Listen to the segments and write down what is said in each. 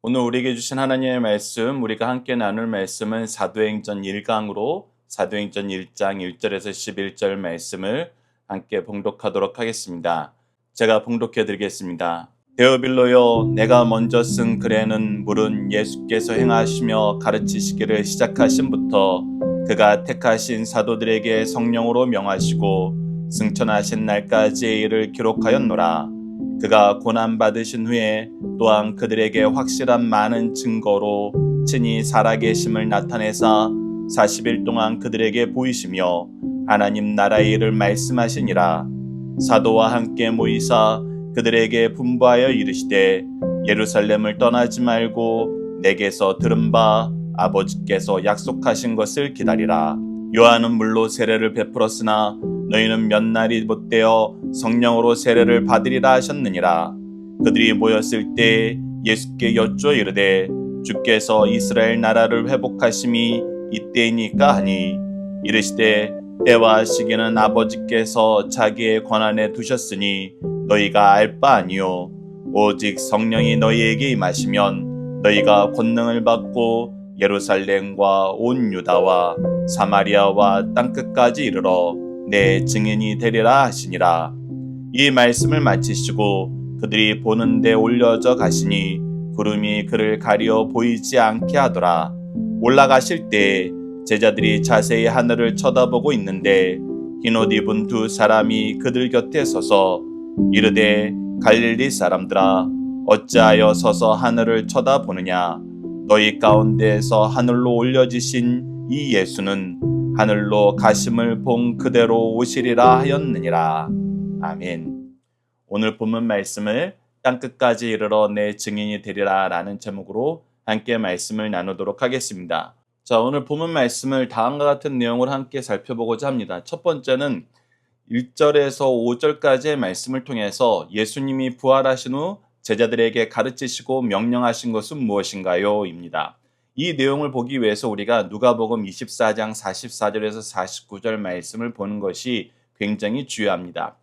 오늘 우리에게 주신 하나님의 말씀, 우리가 함께 나눌 말씀은 사도행전 1강으로 사도행전 1장 1절에서 11절 말씀을 함께 봉독하도록 하겠습니다. 제가 봉독해 드리겠습니다. 데오빌로여, 내가 먼저 쓴 글에는 물은 예수께서 행하시며 가르치시기를 시작하신부터 그가 택하신 사도들에게 성령으로 명하시고 승천하신 날까지의 일을 기록하였노라. 그가 고난받으신 후에 또한 그들에게 확실한 많은 증거로 친히 살아계심을 나타내사 40일 동안 그들에게 보이시며 하나님 나라의 일을 말씀하시니라. 사도와 함께 모이사 그들에게 분부하여 이르시되 예루살렘을 떠나지 말고 내게서 들은 바 아버지께서 약속하신 것을 기다리라. 요한은 물로 세례를 베풀었으나 너희는 몇 날이 못되어 성령으로 세례를 받으리라 하셨느니라. 그들이 모였을 때 예수께 여쭈어 이르되 주께서 이스라엘 나라를 회복하심이 이때이니까 하니 이르시되 때와 시기는 아버지께서 자기의 권한에 두셨으니 너희가 알 바 아니요 오직 성령이 너희에게 임하시면 너희가 권능을 받고 예루살렘과 온 유다와 사마리아와 땅끝까지 이르러 내 증인이 되리라 하시니라. 이 말씀을 마치시고 그들이 보는 데 올려져 가시니 구름이 그를 가리어 보이지 않게 하더라. 올라가실 때 제자들이 자세히 하늘을 쳐다보고 있는데 흰옷 입은 두 사람이 그들 곁에 서서 이르되 갈릴리 사람들아 어찌하여 서서 하늘을 쳐다보느냐. 너희 가운데에서 하늘로 올려지신 이 예수는 하늘로 가심을 본 그대로 오시리라 하였느니라. 아멘. 오늘 본문 말씀을 땅끝까지 이르러 내 증인이 되리라 라는 제목으로 함께 말씀을 나누도록 하겠습니다. 자, 오늘 본문 말씀을 다음과 같은 내용을 함께 살펴보고자 합니다. 첫 번째는 1절에서 5절까지의 말씀을 통해서 예수님이 부활하신 후 제자들에게 가르치시고 명령하신 것은 무엇인가요? 입니다. 이 내용을 보기 위해서 우리가 누가복음 24장 44절에서 49절 말씀을 보는 것이 굉장히 중요합니다.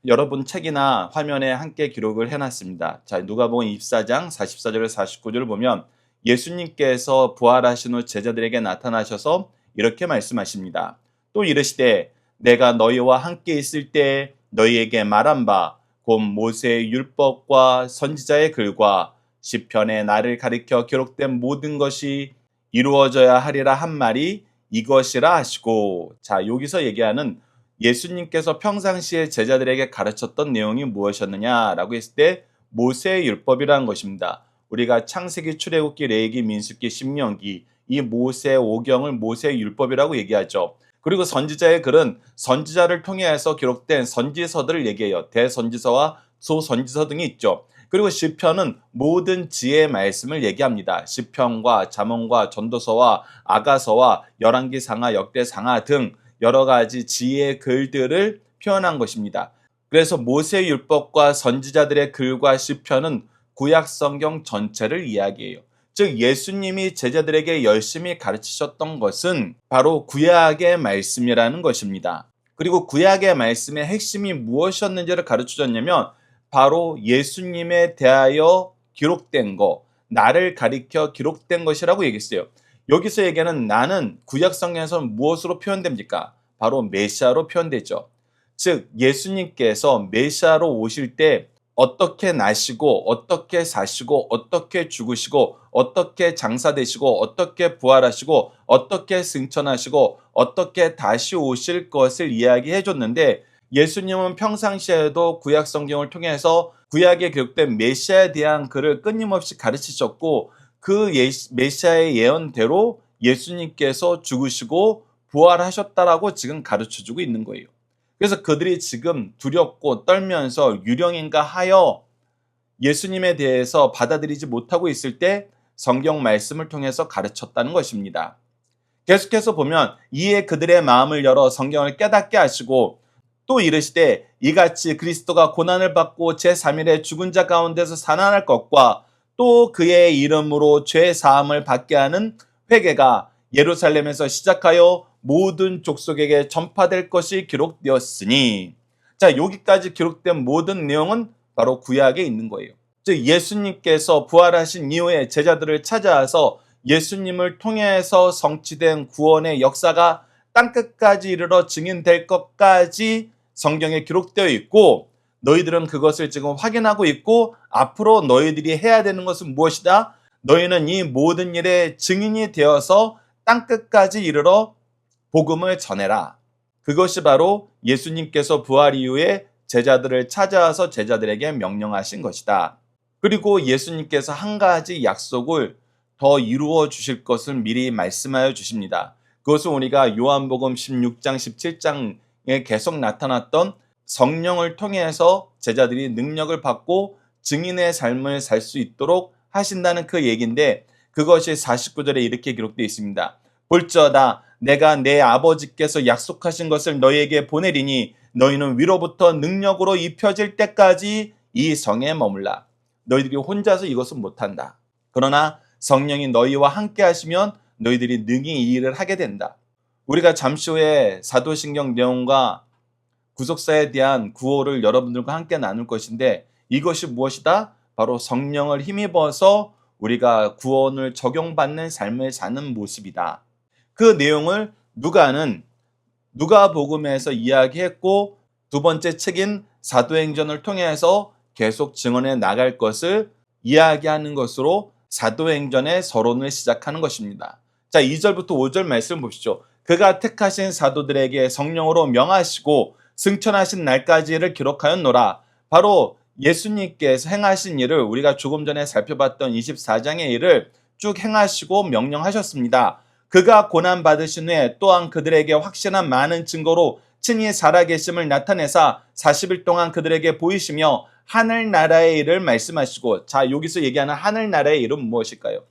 여러분 책이나 화면에 함께 기록을 해놨습니다. 자, 누가복음 24장 44절에서 49절을 보면 예수님께서 부활하신 후 제자들에게 나타나셔서 이렇게 말씀하십니다. 또 이르시되 내가 너희와 함께 있을 때 너희에게 말한 바 곧 모세의 율법과 선지자의 글과 시편에 나를 가리켜 기록된 모든 것이 이루어져야 하리라 한 말이 이것이라 하시고, 자, 여기서 얘기하는 예수님께서 평상시에 제자들에게 가르쳤던 내용이 무엇이었느냐라고 했을 때 모세의 율법이라는 것입니다. 우리가 창세기, 출애굽기, 레위기, 민수기, 신명기 이 모세 오경을 모세의 율법이라고 얘기하죠. 그리고 선지자의 글은 선지자를 통해서 기록된 선지서들을 얘기해요. 대선지서와 소선지서 등이 있죠. 그리고 시편은 모든 지혜의 말씀을 얘기합니다. 시편과 잠언과 전도서와 아가서와 열왕기상하, 역대상하 등 여러 가지 지혜의 글들을 표현한 것입니다. 그래서 모세의 율법과 선지자들의 글과 시편은 구약 성경 전체를 이야기해요. 즉 예수님이 제자들에게 열심히 가르치셨던 것은 바로 구약의 말씀이라는 것입니다. 그리고 구약의 말씀의 핵심이 무엇이었는지를 가르쳐줬냐면 바로 예수님에 대하여 기록된 것, 나를 가리켜 기록된 것이라고 얘기했어요. 여기서 얘기하는 나는 구약 성경에서는 무엇으로 표현됩니까? 바로 메시아로 표현되죠. 즉 예수님께서 메시아로 오실 때 어떻게 나시고 어떻게 사시고 어떻게 죽으시고 어떻게 장사되시고 어떻게 부활하시고 어떻게 승천하시고 어떻게 다시 오실 것을 이야기해 줬는데 예수님은 평상시에도 구약 성경을 통해서 구약에 기록된 메시아에 대한 글을 끊임없이 가르치셨고 그 메시아의 예언대로 예수님께서 죽으시고 부활하셨다라고 지금 가르쳐주고 있는 거예요. 그래서 그들이 지금 두렵고 떨면서 유령인가 하여 예수님에 대해서 받아들이지 못하고 있을 때 성경 말씀을 통해서 가르쳤다는 것입니다. 계속해서 보면 이에 그들의 마음을 열어 성경을 깨닫게 하시고 또 이르시되 이같이 그리스도가 고난을 받고 제3일에 죽은 자 가운데서 살아날 것과 또 그의 이름으로 죄 사함을 받게 하는 회개가 예루살렘에서 시작하여 모든 족속에게 전파될 것이 기록되었으니, 자, 여기까지 기록된 모든 내용은 바로 구약에 있는 거예요. 즉 예수님께서 부활하신 이후에 제자들을 찾아와서 예수님을 통해서 성취된 구원의 역사가 땅끝까지 이르러 증인될 것까지 성경에 기록되어 있고, 너희들은 그것을 지금 확인하고 있고, 앞으로 너희들이 해야 되는 것은 무엇이다? 너희는 이 모든 일의 증인이 되어서 땅끝까지 이르러 복음을 전해라. 그것이 바로 예수님께서 부활 이후에 제자들을 찾아와서 제자들에게 명령하신 것이다. 그리고 예수님께서 한 가지 약속을 더 이루어 주실 것을 미리 말씀하여 주십니다. 그것은 우리가 요한복음 16장, 17장에 계속 나타났던 성령을 통해서 제자들이 능력을 받고 증인의 삶을 살 수 있도록 하신다는 그 얘기인데, 그것이 49절에 이렇게 기록되어 있습니다. 볼지어다 내가 내 아버지께서 약속하신 것을 너희에게 보내리니 너희는 위로부터 능력으로 입혀질 때까지 이 성에 머물라. 너희들이 혼자서 이것은 못한다. 그러나 성령이 너희와 함께 하시면 너희들이 능히 이 일을 하게 된다. 우리가 잠시 후에 사도신경 내용과 구속사에 대한 구호를 여러분들과 함께 나눌 것인데, 이것이 무엇이다? 바로 성령을 힘입어서 우리가 구원을 적용받는 삶을 사는 모습이다. 그 내용을 누가복음에서 이야기했고, 두 번째 책인 사도행전을 통해서 계속 증언해 나갈 것을 이야기하는 것으로 사도행전의 서론을 시작하는 것입니다. 자, 2절부터 5절 말씀 보시죠. 그가 택하신 사도들에게 성령으로 명하시고 승천하신 날까지를 기록하였노라. 바로 예수님께서 행하신 일을, 우리가 조금 전에 살펴봤던 24장의 일을 쭉 행하시고 명령하셨습니다. 그가 고난받으신 후에 또한 그들에게 확실한 많은 증거로 친히 살아계심을 나타내사 40일 동안 그들에게 보이시며 하늘나라의 일을 말씀하시고, 자, 여기서 얘기하는 하늘나라의 일은 무엇일까요?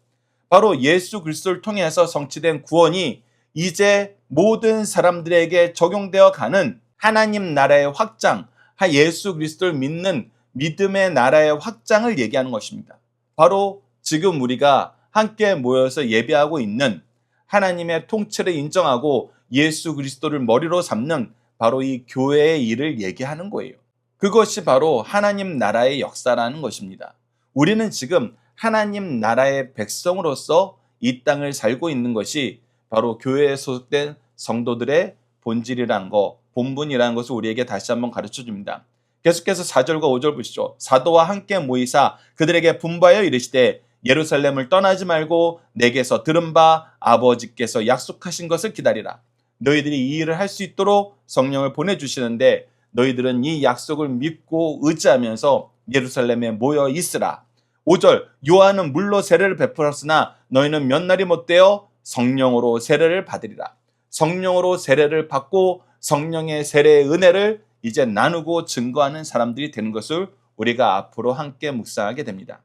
바로 예수 그리스도를 통해서 성취된 구원이 이제 모든 사람들에게 적용되어 가는 하나님 나라의 확장, 예수 그리스도를 믿는 믿음의 나라의 확장을 얘기하는 것입니다. 바로 지금 우리가 함께 모여서 예배하고 있는 하나님의 통치를 인정하고 예수 그리스도를 머리로 삼는 바로 이 교회의 일을 얘기하는 거예요. 그것이 바로 하나님 나라의 역사라는 것입니다. 우리는 지금 하나님 나라의 백성으로서 이 땅을 살고 있는 것이 바로 교회에 소속된 성도들의 본질이라는 것, 본분이라는 것을 우리에게 다시 한번 가르쳐 줍니다. 계속해서 4절과 5절 보시죠. 사도와 함께 모이사 그들에게 분부하여 이르시되 예루살렘을 떠나지 말고 내게서 들은 바 아버지께서 약속하신 것을 기다리라. 너희들이 이 일을 할 수 있도록 성령을 보내주시는데 너희들은 이 약속을 믿고 의지하면서 예루살렘에 모여 있으라. 5절 요한은 물로 세례를 베풀었으나 너희는 몇 날이 못되어 성령으로 세례를 받으리라. 성령으로 세례를 받고 성령의 세례의 은혜를 이제 나누고 증거하는 사람들이 되는 것을 우리가 앞으로 함께 묵상하게 됩니다.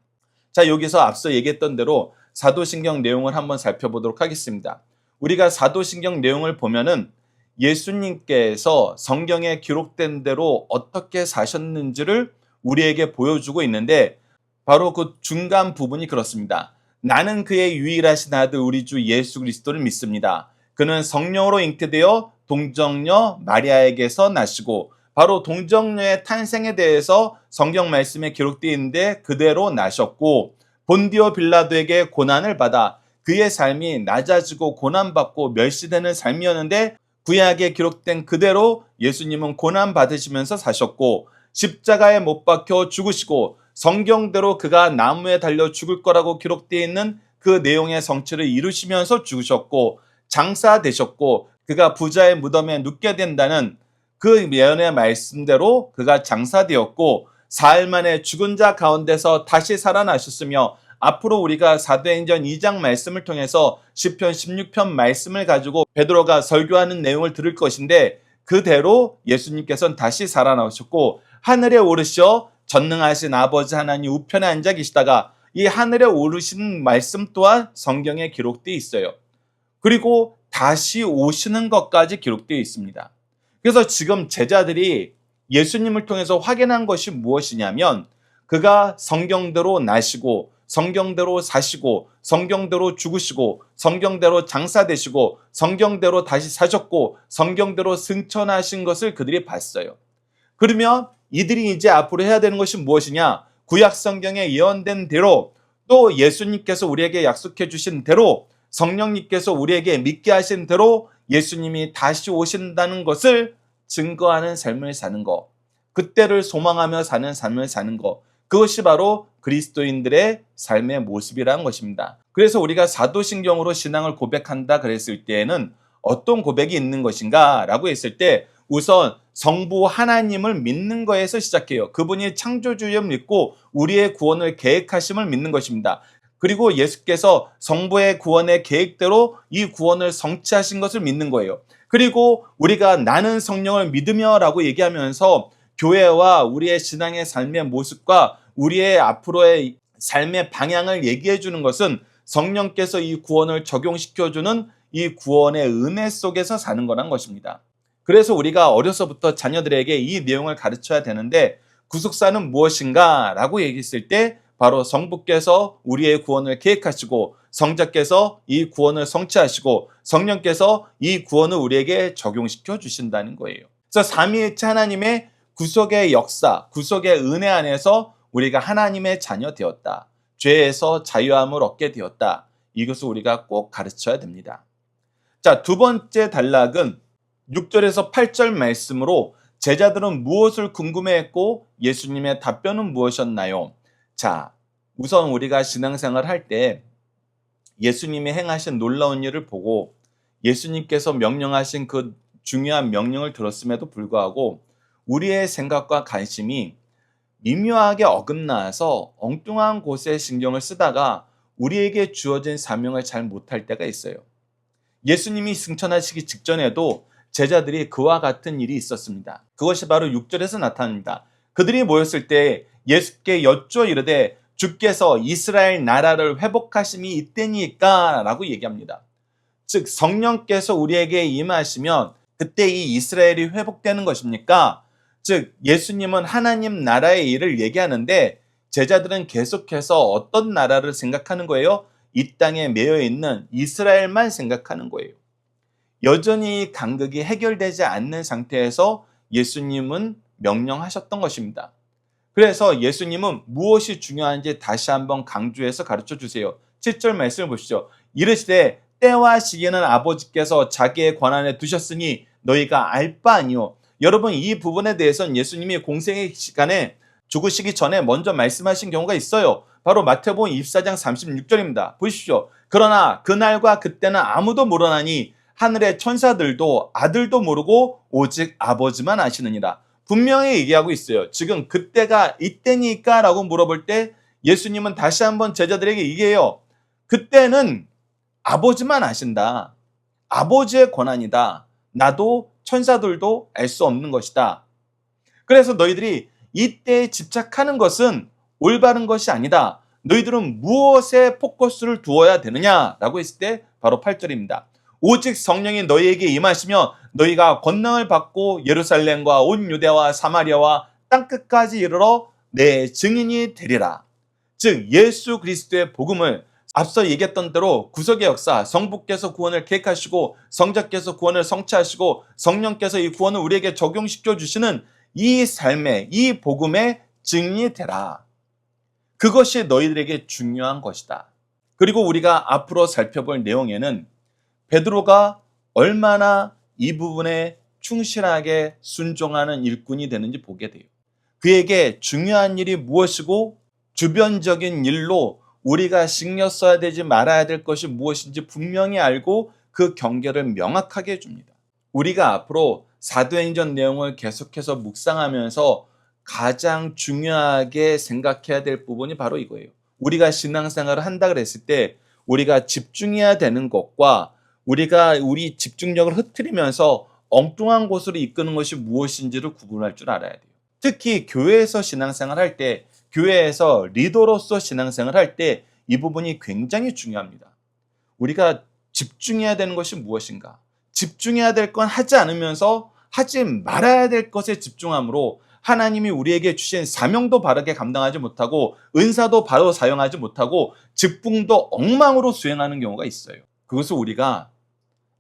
자, 여기서 앞서 얘기했던 대로 사도신경 내용을 한번 살펴보도록 하겠습니다. 우리가 사도신경 내용을 보면은 예수님께서 성경에 기록된 대로 어떻게 사셨는지를 우리에게 보여주고 있는데, 바로 그 중간 부분이 그렇습니다. 나는 그의 유일하신 아들 우리 주 예수 그리스도를 믿습니다. 그는 성령으로 잉태되어 동정녀 마리아에게서 나시고, 바로 동정녀의 탄생에 대해서 성경 말씀에 기록되어 있는데 그대로 나셨고, 본디오 빌라도에게 고난을 받아 그의 삶이 낮아지고 고난받고 멸시되는 삶이었는데 구약에 기록된 그대로 예수님은 고난받으시면서 사셨고, 십자가에 못 박혀 죽으시고 성경대로 그가 나무에 달려 죽을 거라고 기록되어 있는 그 내용의 성취를 이루시면서 죽으셨고 장사되셨고, 그가 부자의 무덤에 눕게 된다는 그 예언의 말씀대로 그가 장사되었고 사흘 만에 죽은 자 가운데서 다시 살아나셨으며, 앞으로 우리가 사도행전 2장 말씀을 통해서 시편 16편 말씀을 가지고 베드로가 설교하는 내용을 들을 것인데, 그대로 예수님께서는 다시 살아나셨고 하늘에 오르셔 전능하신 아버지 하나님 우편에 앉아 계시다가 이 하늘에 오르신 말씀 또한 성경에 기록되어 있어요. 그리고 다시 오시는 것까지 기록되어 있습니다. 그래서 지금 제자들이 예수님을 통해서 확인한 것이 무엇이냐면, 그가 성경대로 나시고 성경대로 사시고 성경대로 죽으시고 성경대로 장사되시고 성경대로 다시 사셨고 성경대로 승천하신 것을 그들이 봤어요. 그러면 이들이 이제 앞으로 해야 되는 것이 무엇이냐? 구약 성경에 예언된 대로 또 예수님께서 우리에게 약속해 주신 대로 성령님께서 우리에게 믿게 하신 대로 예수님이 다시 오신다는 것을 증거하는 삶을 사는 것, 그때를 소망하며 사는 삶을 사는 것, 그것이 바로 그리스도인들의 삶의 모습이라는 것입니다. 그래서 우리가 사도신경으로 신앙을 고백한다 그랬을 때에는 어떤 고백이 있는 것인가 라고 했을 때 우선 성부 하나님을 믿는 거에서 시작해요. 그분이 창조주를 믿고 우리의 구원을 계획하심을 믿는 것입니다. 그리고 예수께서 성부의 구원의 계획대로 이 구원을 성취하신 것을 믿는 거예요. 그리고 우리가 나는 성령을 믿으며 라고 얘기하면서 교회와 우리의 신앙의 삶의 모습과 우리의 앞으로의 삶의 방향을 얘기해 주는 것은 성령께서 이 구원을 적용시켜주는 이 구원의 은혜 속에서 사는 거란 것입니다. 그래서 우리가 어려서부터 자녀들에게 이 내용을 가르쳐야 되는데 구속사는 무엇인가 라고 얘기했을 때 바로 성부께서 우리의 구원을 계획하시고 성자께서 이 구원을 성취하시고 성령께서 이 구원을 우리에게 적용시켜 주신다는 거예요. 그래서 삼위일체 하나님의 구속의 역사, 구속의 은혜 안에서 우리가 하나님의 자녀 되었다. 죄에서 자유함을 얻게 되었다. 이것을 우리가 꼭 가르쳐야 됩니다. 자, 두 번째 단락은 6절에서 8절 말씀으로 제자들은 무엇을 궁금해했고 예수님의 답변은 무엇이었나요? 자, 우선 우리가 신앙생활을 할 때 예수님이 행하신 놀라운 일을 보고 예수님께서 명령하신 그 중요한 명령을 들었음에도 불구하고 우리의 생각과 관심이 미묘하게 어긋나서 엉뚱한 곳에 신경을 쓰다가 우리에게 주어진 사명을 잘 못할 때가 있어요. 예수님이 승천하시기 직전에도 제자들이 그와 같은 일이 있었습니다. 그것이 바로 6절에서 나타납니다. 그들이 모였을 때 예수께 여쭈어 이르되 주께서 이스라엘 나라를 회복하심이 이때니까 라고 얘기합니다. 즉 성령께서 우리에게 임하시면 그때 이 이스라엘이 회복되는 것입니까? 즉 예수님은 하나님 나라의 일을 얘기하는데 제자들은 계속해서 어떤 나라를 생각하는 거예요? 이 땅에 매여 있는 이스라엘만 생각하는 거예요. 여전히 간극이 해결되지 않는 상태에서 예수님은 명령하셨던 것입니다. 그래서 예수님은 무엇이 중요한지 다시 한번 강조해서 가르쳐 주세요. 7절 말씀을 보시죠. 이르시되 때와 시기는 아버지께서 자기의 권한에 두셨으니 너희가 알 바 아니요. 여러분 이 부분에 대해서는 예수님이 공생의 시간에 죽으시기 전에 먼저 말씀하신 경우가 있어요. 바로 마태복음 24장 36절입니다. 보십시오. 그러나 그날과 그때는 아무도 모르나니 하늘의 천사들도 아들도 모르고 오직 아버지만 아시느니라. 분명히 얘기하고 있어요. 지금 그때가 이때니까 라고 물어볼 때 예수님은 다시 한번 제자들에게 얘기해요. 그때는 아버지만 아신다. 아버지의 권한이다. 나도 천사들도 알 수 없는 것이다. 그래서 너희들이 이때에 집착하는 것은 올바른 것이 아니다. 너희들은 무엇에 포커스를 두어야 되느냐라고 했을 때 바로 8절입니다. 오직 성령이 너희에게 임하시며 너희가 권능을 받고 예루살렘과 온 유대와 사마리아와 땅끝까지 이르러 내 증인이 되리라. 즉 예수 그리스도의 복음을 앞서 얘기했던 대로 구속의 역사, 성부께서 구원을 계획하시고 성자께서 구원을 성취하시고 성령께서 이 구원을 우리에게 적용시켜 주시는 이 삶의 이 복음의 증인이 되라. 그것이 너희들에게 중요한 것이다. 그리고 우리가 앞으로 살펴볼 내용에는 베드로가 얼마나 이 부분에 충실하게 순종하는 일꾼이 되는지 보게 돼요. 그에게 중요한 일이 무엇이고 주변적인 일로 우리가 신경 써야 되지 말아야 될 것이 무엇인지 분명히 알고 그 경계를 명확하게 해줍니다. 우리가 앞으로 사도행전 내용을 계속해서 묵상하면서 가장 중요하게 생각해야 될 부분이 바로 이거예요. 우리가 신앙생활을 한다 그랬을 때 우리가 집중해야 되는 것과 우리가 우리 집중력을 흐트리면서 엉뚱한 곳으로 이끄는 것이 무엇인지를 구분할 줄 알아야 돼요. 특히 교회에서 신앙생활 할 때, 교회에서 리더로서 신앙생활 할 때 이 부분이 굉장히 중요합니다. 우리가 집중해야 되는 것이 무엇인가? 집중해야 될 건 하지 않으면서 하지 말아야 될 것에 집중함으로 하나님이 우리에게 주신 사명도 바르게 감당하지 못하고 은사도 바로 사용하지 못하고 직분도 엉망으로 수행하는 경우가 있어요. 그것을 우리가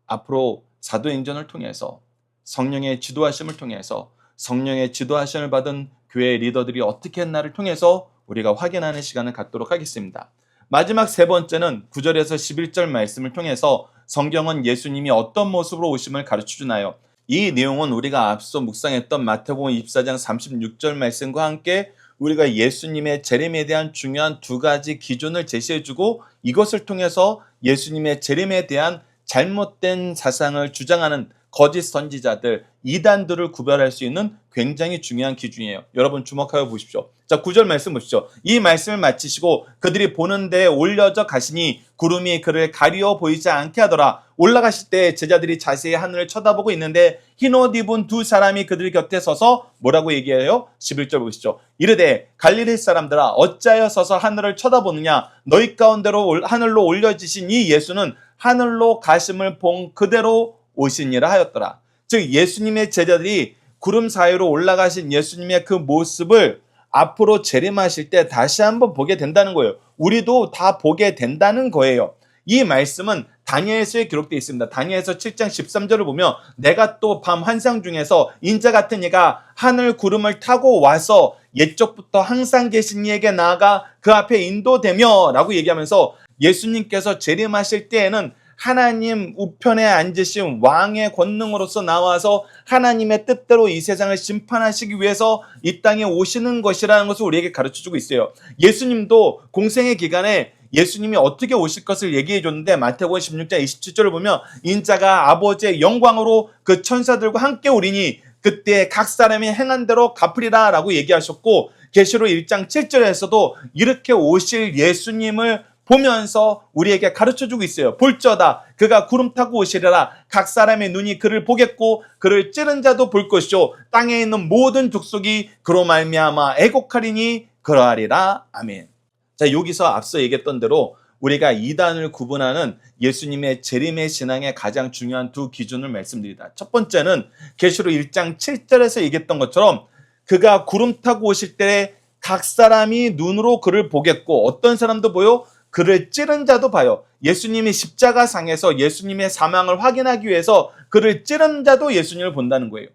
앞으로 사도행전을 통해서 성령의 지도하심을 통해서 성령의 지도하심을 받은 교회 리더들이 어떻게 했나를 통해서 우리가 확인하는 시간을 갖도록 하겠습니다. 마지막 세 번째는 9절에서 11절 말씀을 통해서 성경은 예수님이 어떤 모습으로 오심을 가르쳐주나요? 이 내용은 우리가 앞서 묵상했던 마태복음 24장 36절 말씀과 함께 우리가 예수님의 재림에 대한 중요한 두 가지 기준을 제시해주고 이것을 통해서 예수님의 재림에 대한 잘못된 사상을 주장하는 거짓 선지자들, 이단들을 구별할 수 있는 굉장히 중요한 기준이에요. 여러분 주목하여 보십시오. 자, 9절 말씀 보십시오. 이 말씀을 마치시고 그들이 보는 데에 올려져 가시니 구름이 그를 가리워 보이지 않게 하더라. 올라가실 때 제자들이 자세히 하늘을 쳐다보고 있는데 흰옷 입은 두 사람이 그들 곁에 서서 뭐라고 얘기해요? 11절 보시죠. 이르되 갈릴리 사람들아 어찌하여 서서 하늘을 쳐다보느냐? 너희 가운데로 하늘로 올려지신 이 예수는 하늘로 가심을 본 그대로 오시니라 하였더라. 즉 예수님의 제자들이 구름 사이로 올라가신 예수님의 그 모습을 앞으로 재림하실 때 다시 한번 보게 된다는 거예요. 우리도 다 보게 된다는 거예요. 이 말씀은 다니엘서에 기록되어 있습니다. 다니엘서 7장 13절을 보면 내가 또 밤 환상 중에서 인자 같은 이가 하늘 구름을 타고 와서 옛적부터 항상 계신 이에게 나아가 그 앞에 인도되며 라고 얘기하면서 예수님께서 재림하실 때에는 하나님 우편에 앉으신 왕의 권능으로서 나와서 하나님의 뜻대로 이 세상을 심판하시기 위해서 이 땅에 오시는 것이라는 것을 우리에게 가르쳐주고 있어요. 예수님도 공생의 기간에 예수님이 어떻게 오실 것을 얘기해 줬는데 마태복음 16장 27절을 보면 인자가 아버지의 영광으로 그 천사들과 함께 오리니 그때 각 사람이 행한 대로 갚으리라 라고 얘기하셨고 계시록 1장 7절에서도 이렇게 오실 예수님을 보면서 우리에게 가르쳐주고 있어요. 볼저다 그가 구름 타고 오시리라. 각 사람의 눈이 그를 보겠고 그를 찌른 자도 볼 것이요 땅에 있는 모든 족속이 그로 말미암아 애곡하리니 그러하리라. 아멘. 자, 여기서 앞서 얘기했던 대로 우리가 이단을 구분하는 예수님의 재림의 신앙의 가장 중요한 두 기준을 말씀드리다. 첫 번째는 계시록 1장 7절에서 얘기했던 것처럼 그가 구름 타고 오실 때 각 사람이 눈으로 그를 보겠고 어떤 사람도 보여? 그를 찌른 자도 봐요. 예수님이 십자가상에서 예수님의 사망을 확인하기 위해서 그를 찌른 자도 예수님을 본다는 거예요.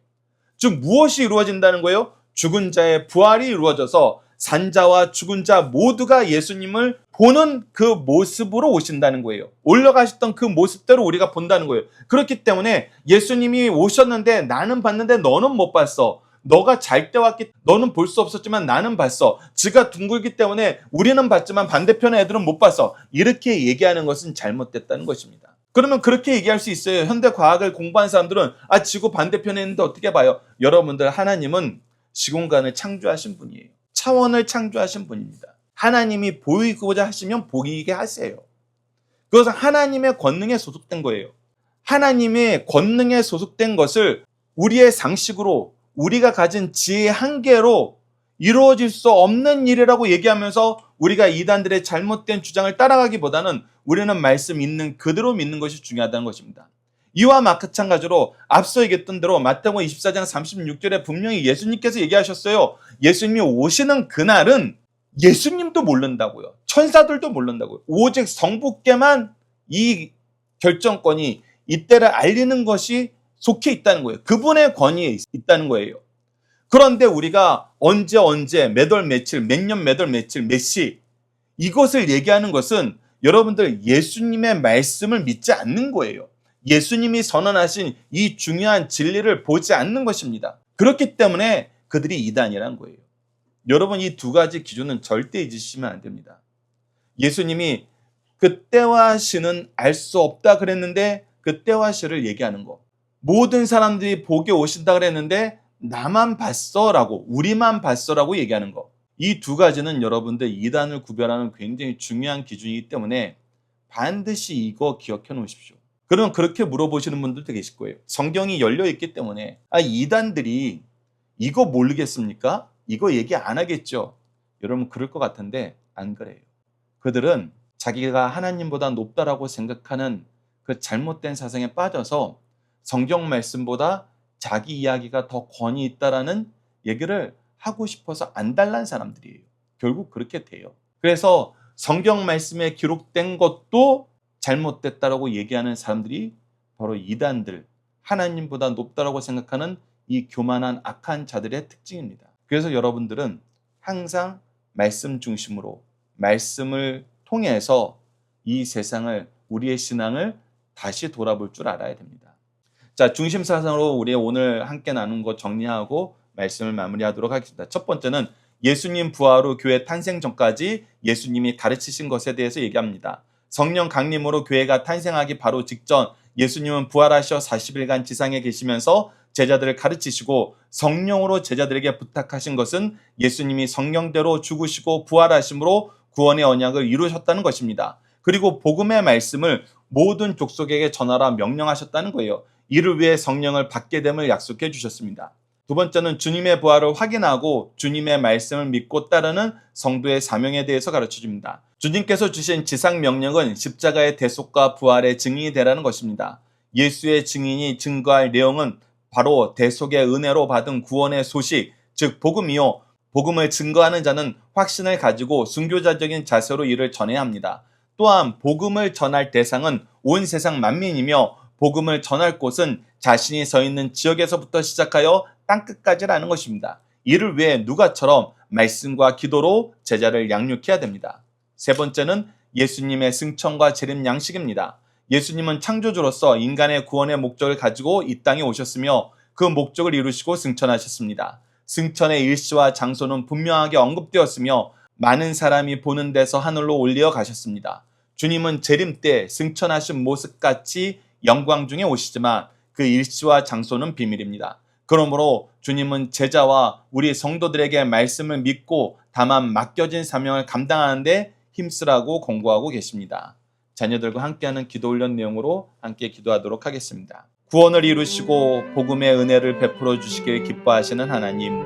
즉 무엇이 이루어진다는 거예요? 죽은 자의 부활이 이루어져서 산자와 죽은 자 모두가 예수님을 보는 그 모습으로 오신다는 거예요. 올라가셨던 그 모습대로 우리가 본다는 거예요. 그렇기 때문에 예수님이 오셨는데 나는 봤는데 너는 못 봤어. 너가 잘 때 왔기 너는 볼 수 없었지만 나는 봤어. 지가 둥글기 때문에 우리는 봤지만 반대편의 애들은 못 봤어. 이렇게 얘기하는 것은 잘못됐다는 것입니다. 그러면 그렇게 얘기할 수 있어요. 현대 과학을 공부한 사람들은 지구 반대편에 있는데 어떻게 봐요? 여러분들 하나님은 시공간을 창조하신 분이에요. 차원을 창조하신 분입니다. 하나님이 보이고자 하시면 보이게 하세요. 그것은 하나님의 권능에 소속된 거예요. 하나님의 권능에 소속된 것을 우리의 상식으로 우리가 가진 지혜의 한계로 이루어질 수 없는 일이라고 얘기하면서 우리가 이단들의 잘못된 주장을 따라가기보다는 우리는 말씀 있는 그대로 믿는 것이 중요하다는 것입니다. 이와 마찬가지로 앞서 얘기했던 대로 마태복음 24장 36절에 분명히 예수님께서 얘기하셨어요. 예수님이 오시는 그날은 예수님도 모른다고요. 천사들도 모른다고요. 오직 성부께만 이 결정권이 이때를 알리는 것이 속해 있다는 거예요. 그분의 권위에 있다는 거예요. 그런데 우리가 언제 몇 월 며칠 몇 년 몇 월 며칠 몇 시 이것을 얘기하는 것은 여러분들 예수님의 말씀을 믿지 않는 거예요. 예수님이 선언하신 이 중요한 진리를 보지 않는 것입니다. 그렇기 때문에 그들이 이단이란 거예요. 여러분 이 두 가지 기준은 절대 잊으시면 안 됩니다. 예수님이 그때와 시는 알 수 없다 그랬는데 그때와 시를 얘기하는 거. 모든 사람들이 보게 오신다 그랬는데 나만 봤어 라고 우리만 봤어 라고 얘기하는 거. 이 두 가지는 여러분들 이단을 구별하는 굉장히 중요한 기준이기 때문에 반드시 이거 기억해 놓으십시오. 그럼 그렇게 물어보시는 분들도 계실 거예요. 성경이 열려 있기 때문에 이단들이 이거 모르겠습니까? 이거 얘기 안 하겠죠. 여러분 그럴 것 같은데 안 그래요. 그들은 자기가 하나님보다 높다라고 생각하는 그 잘못된 사상에 빠져서 성경 말씀보다 자기 이야기가 더 권위 있다라는 얘기를 하고 싶어서 안달난 사람들이에요. 결국 그렇게 돼요. 그래서 성경 말씀에 기록된 것도 잘못됐다라고 얘기하는 사람들이 바로 이단들, 하나님보다 높다라고 생각하는 이 교만한 악한 자들의 특징입니다. 그래서 여러분들은 항상 말씀 중심으로 말씀을 통해서 이 세상을 우리의 신앙을 다시 돌아볼 줄 알아야 됩니다. 자, 중심 사상으로 우리 오늘 함께 나눈 것 정리하고 말씀을 마무리하도록 하겠습니다. 첫 번째는 예수님 부활 후 교회 탄생 전까지 예수님이 가르치신 것에 대해서 얘기합니다. 성령 강림으로 교회가 탄생하기 바로 직전 예수님은 부활하셔 40일간 지상에 계시면서 제자들을 가르치시고 성령으로 제자들에게 부탁하신 것은 예수님이 성령대로 죽으시고 부활하심으로 구원의 언약을 이루셨다는 것입니다. 그리고 복음의 말씀을 모든 족속에게 전하라 명령하셨다는 거예요. 이를 위해 성령을 받게 됨을 약속해 주셨습니다. 두 번째는 주님의 부활을 확인하고 주님의 말씀을 믿고 따르는 성도의 사명에 대해서 가르쳐줍니다. 주님께서 주신 지상 명령은 십자가의 대속과 부활의 증인이 되라는 것입니다. 예수의 증인이 증거할 내용은 바로 대속의 은혜로 받은 구원의 소식, 즉 복음이요. 복음을 증거하는 자는 확신을 가지고 순교자적인 자세로 이를 전해야 합니다. 또한 복음을 전할 대상은 온 세상 만민이며 복음을 전할 곳은 자신이 서 있는 지역에서부터 시작하여 땅끝까지라는 것입니다. 이를 위해 누가처럼 말씀과 기도로 제자를 양육해야 됩니다. 세 번째는 예수님의 승천과 재림 양식입니다. 예수님은 창조주로서 인간의 구원의 목적을 가지고 이 땅에 오셨으며 그 목적을 이루시고 승천하셨습니다. 승천의 일시와 장소는 분명하게 언급되었으며 많은 사람이 보는 데서 하늘로 올려 가셨습니다. 주님은 재림 때 승천하신 모습같이 영광 중에 오시지만 그 일시와 장소는 비밀입니다. 그러므로 주님은 제자와 우리 성도들에게 말씀을 믿고 다만 맡겨진 사명을 감당하는 데 힘쓰라고 권고하고 계십니다. 자녀들과 함께하는 기도 훈련 내용으로 함께 기도하도록 하겠습니다. 구원을 이루시고 복음의 은혜를 베풀어 주시길 기뻐하시는 하나님,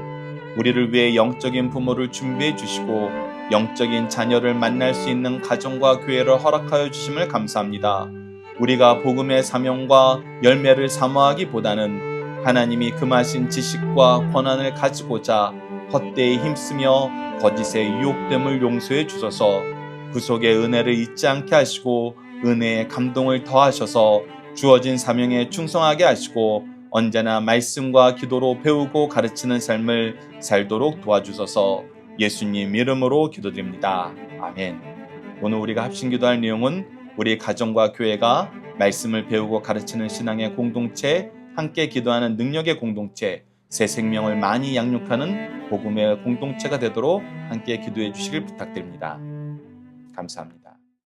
우리를 위해 영적인 부모를 준비해 주시고 영적인 자녀를 만날 수 있는 가정과 교회를 허락하여 주심을 감사합니다. 우리가 복음의 사명과 열매를 사모하기보다는 하나님이 금하신 지식과 권한을 가지고자 헛되이 힘쓰며 거짓의 유혹됨을 용서해 주소서. 구속의 은혜를 잊지 않게 하시고 은혜의 감동을 더하셔서 주어진 사명에 충성하게 하시고 언제나 말씀과 기도로 배우고 가르치는 삶을 살도록 도와주소서. 예수님 이름으로 기도드립니다. 아멘. 오늘 우리가 합심기도할 내용은 우리 가정과 교회가 말씀을 배우고 가르치는 신앙의 공동체, 함께 기도하는 능력의 공동체, 새 생명을 많이 양육하는 복음의 공동체가 되도록 함께 기도해 주시길 부탁드립니다. 감사합니다.